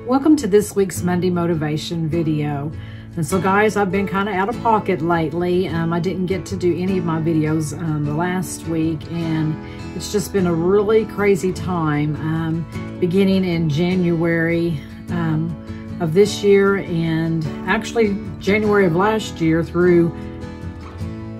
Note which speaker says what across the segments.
Speaker 1: Welcome to this week's Monday Motivation video. And so guys, I've been kind of out of pocket lately. I didn't get to do any of my videos the last week, and it's just been a really crazy time beginning in January of this year, and actually January of last year through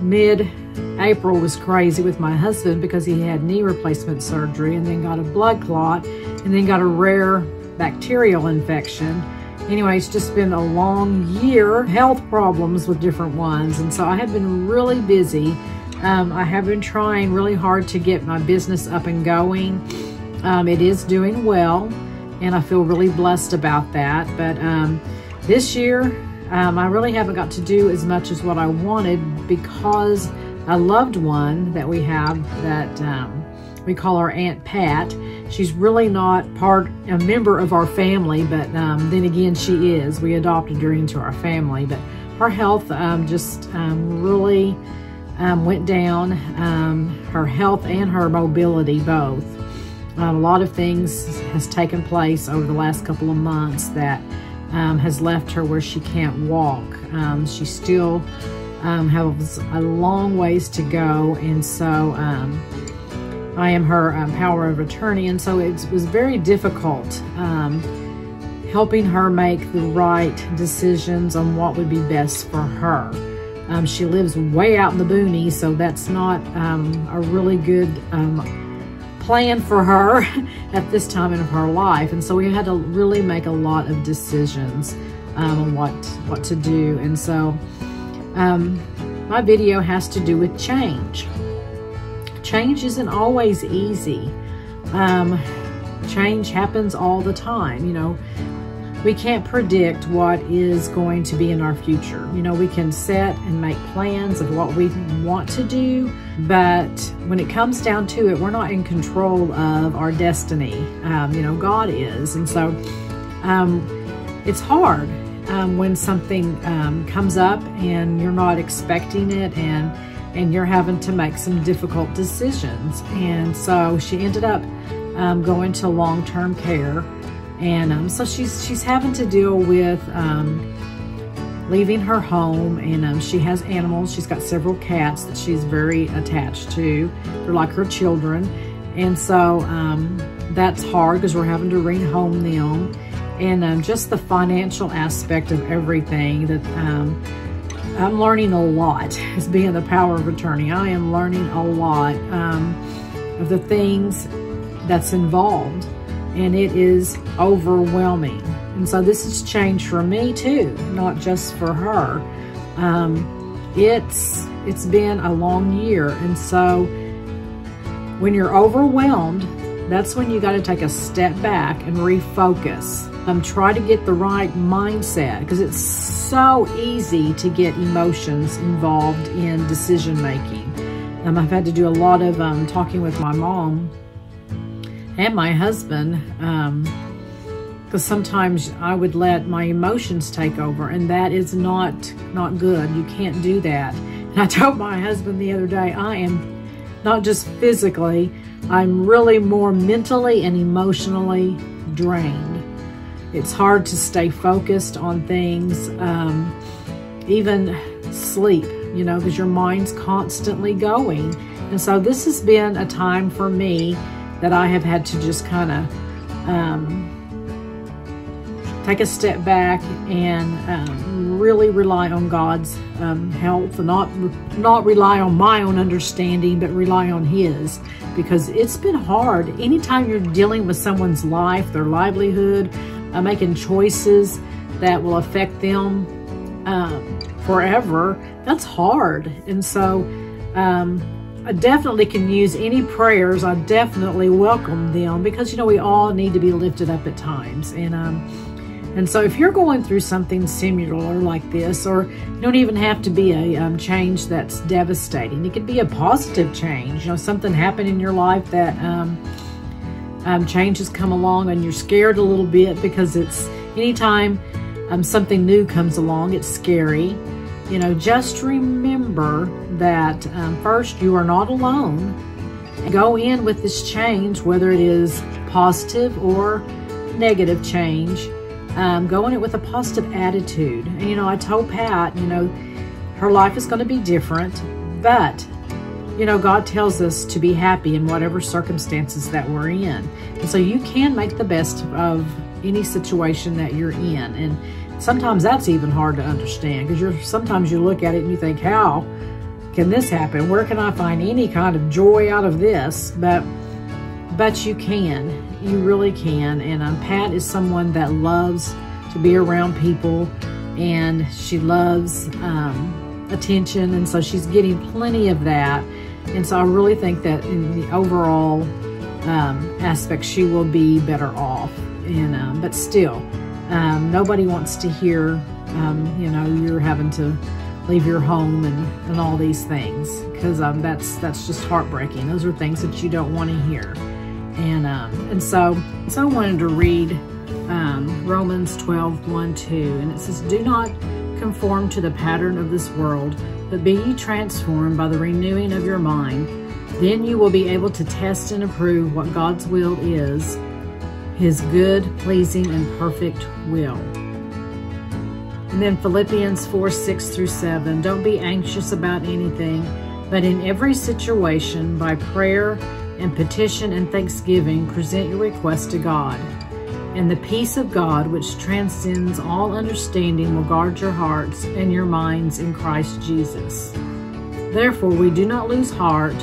Speaker 1: mid-April was crazy with my husband because he had knee replacement surgery and then got a blood clot and then got a rare bacterial infection. Anyway, it's just been a long year, health problems with different ones, and so I have been really busy. I have been trying really hard to get my business up and going. It is doing well, and I feel really blessed about that. But this year, I really haven't got to do as much as what I wanted because a loved one that we have that we call our Aunt Pat. She's really not a member of our family, but then again, she is. We adopted her into our family, but her health just really went down, her health and her mobility both. A lot of things has taken place over the last couple of months that has left her where she can't walk. She still has a long ways to go, and so I am her power of attorney, and so it was very difficult helping her make the right decisions on what would be best for her. She lives way out in the boonies, so that's not a really good plan for her at this time in her life, and so we had to really make a lot of decisions on what to do. And so my video has to do with change. Change isn't always easy. Change happens all the time. You know, we can't predict what is going to be in our future. You know, we can set and make plans of what we want to do, but when it comes down to it, we're not in control of our destiny. You know, God is. And so it's hard when something comes up and you're not expecting it, and you're having to make some difficult decisions. And so she ended up going to long-term care, and so she's having to deal with leaving her home, and she has animals. She's got several cats that she's very attached to. They're like her children, and so that's hard because we're having to rehome them, and just the financial aspect of everything that I'm learning a lot as being the power of attorney. I am learning a lot of the things that's involved, and it is overwhelming. And so this has changed for me too, not just for her. It's been a long year, and so when you're overwhelmed, that's when you got to take a step back and refocus. Try to get the right mindset, because it's so easy to get emotions involved in decision making. I've had to do a lot of talking with my mom and my husband, because sometimes I would let my emotions take over, and that is not good. You can't do that. And I told my husband the other day, I am not just physically, I'm really more mentally and emotionally drained. It's hard to stay focused on things, even sleep, you know, because your mind's constantly going. And so this has been a time for me that I have had to just kind of take a step back and really rely on God's help, and not rely on my own understanding, but rely on His, because it's been hard. Anytime you're dealing with someone's life, their livelihood, making choices that will affect them forever, that's hard. And so I definitely can use any prayers. I definitely welcome them, because, you know, we all need to be lifted up at times. And so if you're going through something similar like this, or you don't even have to be a change that's devastating, it could be a positive change. You know, something happened in your life that change has come along, and you're scared a little bit, because it's anytime something new comes along, it's scary. You know, just remember that first, you are not alone. Go in with this change, whether it is positive or negative change, go in it with a positive attitude. And, you know, I told Pat, you know, her life is going to be different, but, you know, God tells us to be happy in whatever circumstances that we're in. And so you can make the best of any situation that you're in. And sometimes that's even hard to understand, because sometimes you look at it and you think, how can this happen? Where can I find any kind of joy out of this? But you can. You really can. And Pat is someone that loves to be around people, and she loves attention, and so she's getting plenty of that. And so I really think that in the overall aspect, she will be better off. And but still, nobody wants to hear, you know, you're having to leave your home and all these things, because that's just heartbreaking. Those are things that you don't want to hear. And so I wanted to read Romans 12:1-2, and it says, "Do not conform to the pattern of this world, but be ye transformed by the renewing of your mind. Then you will be able to test and approve what God's will is, his good, pleasing, and perfect will." And then Philippians 4:6-7, "Don't be anxious about anything, but in every situation, by prayer and petition and thanksgiving, present your request to God. And the peace of God, which transcends all understanding, will guard your hearts and your minds in Christ Jesus. Therefore, we do not lose heart.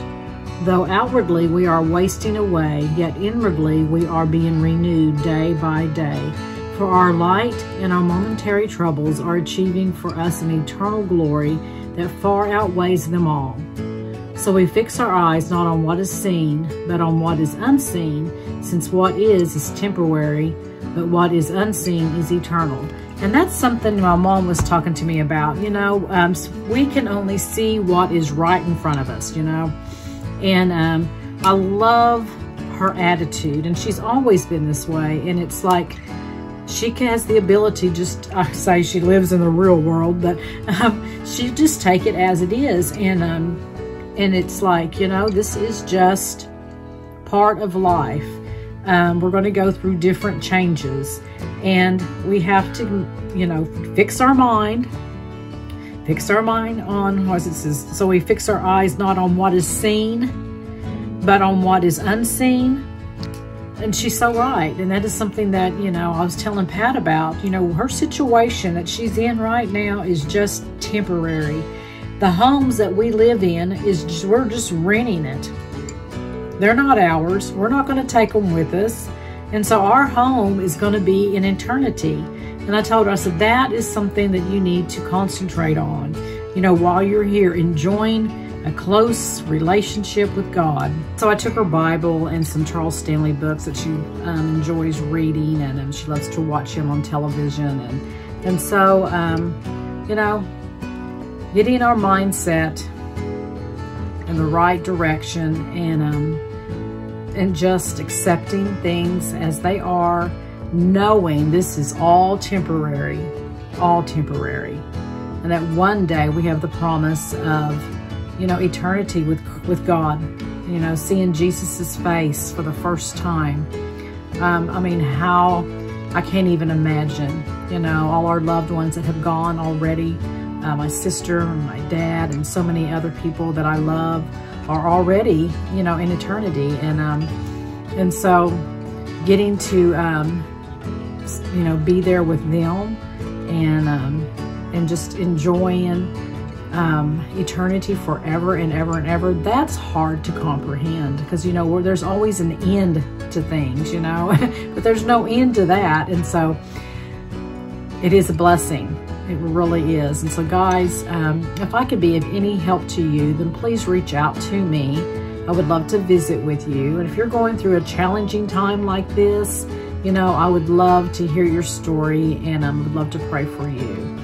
Speaker 1: Though outwardly we are wasting away, yet inwardly we are being renewed day by day. For our light and our momentary troubles are achieving for us an eternal glory that far outweighs them all. So we fix our eyes not on what is seen, but on what is unseen, since what is temporary, but what is unseen is eternal." And that's something my mom was talking to me about. You know, we can only see what is right in front of us, you know. And I love her attitude, and she's always been this way. And it's like she has the ability, just, I say she lives in the real world, but she just take it as it is. And it's like, you know, this is just part of life. We're going to go through different changes, and we have to, you know, fix our mind on, what it says, so we fix our eyes not on what is seen, but on what is unseen. And she's so right. And that is something that, you know, I was telling Pat about. You know, her situation that she's in right now is just temporary. The homes that we live in we're just renting it. They're not ours. We're not going to take them with us. And so our home is going to be in eternity. And I told her, I said, that is something that you need to concentrate on, you know, while you're here, enjoying a close relationship with God. So I took her Bible and some Charles Stanley books that she enjoys reading, and she loves to watch him on television. And so, you know, getting our mindset in the right direction, and just accepting things as they are, knowing this is all temporary, and that one day we have the promise of, you know, eternity with God, you know, seeing Jesus's face for the first time. I mean, how, I can't even imagine, you know, all our loved ones that have gone already. My sister and my dad and so many other people that I love are already, you know, in eternity. And so getting to, you know, be there with them, and just enjoying eternity forever and ever and ever, that's hard to comprehend, because, you know, there's always an end to things, you know, but there's no end to that. And so it is a blessing. It really is. And so guys, if I could be of any help to you, then please reach out to me. I would love to visit with you. And if you're going through a challenging time like this, you know, I would love to hear your story, and I would love to pray for you.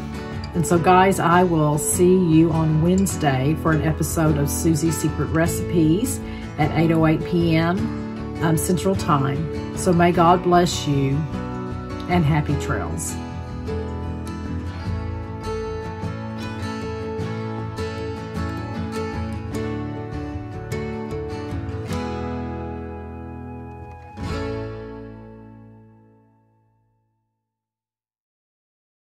Speaker 1: And so guys, I will see you on Wednesday for an episode of Susie's Secret Recipes at 8:08 p.m. Central Time. So may God bless you, and happy trails.